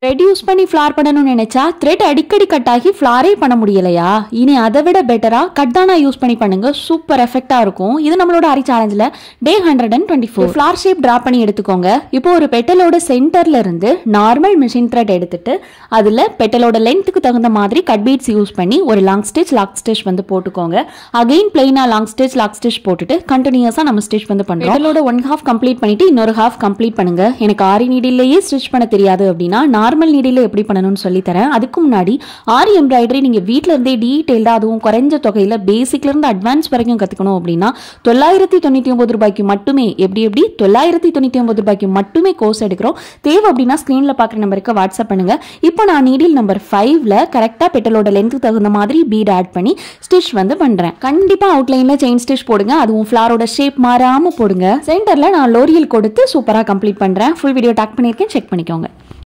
Thread use பண்ணி flower பண்ணணும்னு நினைச்சா த்ரெட் அடிக்கடி கட் ஆகி ஃப்ளாரே பண்ண முடியலையா? இனி அதை விட பெட்டரா கட்டானா யூஸ் பண்ணி பண்ணுங்க. சூப்பர் எஃபெக்டா இருக்கும். இது நம்மளோட ஆரி சேலஞ்சில் டே 124 ஃப்ளார் ஷேப் டிரா பண்ணி எடுத்துக்கோங்க. இப்போ ஒரு பெட்டலோட சென்டர்ல இருந்து நார்மல் மிஷின் த்ரெட் எடுத்துட்டு அதுல பெட்டலோட லென்த்துக்கு தகுந்த மாதிரி கட் பீட்ஸ் யூஸ் பண்ணி ஒரு லாக் ஸ்டிச் வந்து போட்டுக்கோங்க. அகைன் பிளைனா லாக் ஸ்டிச் போட்டுட்டு கண்டினியூஸா நம்ம ஸ்டிச் வந்து பண்றோம். பெட்டலோட 1/2 கம்ப்ளீட் பண்ணிட்டு இன்னொரு ஹாஃப் கம்ப்ளீட் பண்ணுங்க. எனக்கு ஆரி நீடிலேயே ஸ்டிச் பண்ண தெரியாது அப்படின்னா நார்மல் நீடில் எப்படி பண்ணணும்னு சொல்லி தரேன். அதுக்கு முன்னாடி ஆரி எம்ப்ராய்டரி நீங்க வீட்டில இருந்தே டீடைல்டா அதுவும் குறைஞ்ச தொகையில பேசிக்ல இருந்து அட்வான்ஸ் வரைக்கும் கத்துக்கணும் அப்படின்னா 999 ரூபாய்க்கு மட்டுமே எப்படி 999 ரூபாய்க்கு மட்டுமே கோர்ஸ் எடுக்கிறோம். தேவை அப்படின்னா ஸ்கிரீன்ல பாக்குற நம்பருக்கு வாட்ஸ்அப் பண்ணுங்க. இப்போ நான் நீடில் நம்பர் 5ல கரெக்டா பெட்டலோட லென்த் தகுந்த மாதிரி பீட் ஆட் பண்ணி ஸ்டிச் வந்து பண்றேன். கண்டிப்பா அவுட்லைன்ல செயின் ஸ்டிச் போடுங்க. அதுவும் ஃப்ளாரோட ஷேப் மாறாம போடுங்க. சென்டர்ல நான் லோரியல் கொடுத்து சூப்பரா கம்ப்ளீட் பண்றேன். ஃபுல் வீடியோ டாக் பண்ணிருக்கேன், செக் பண்ணிக்கோங்க.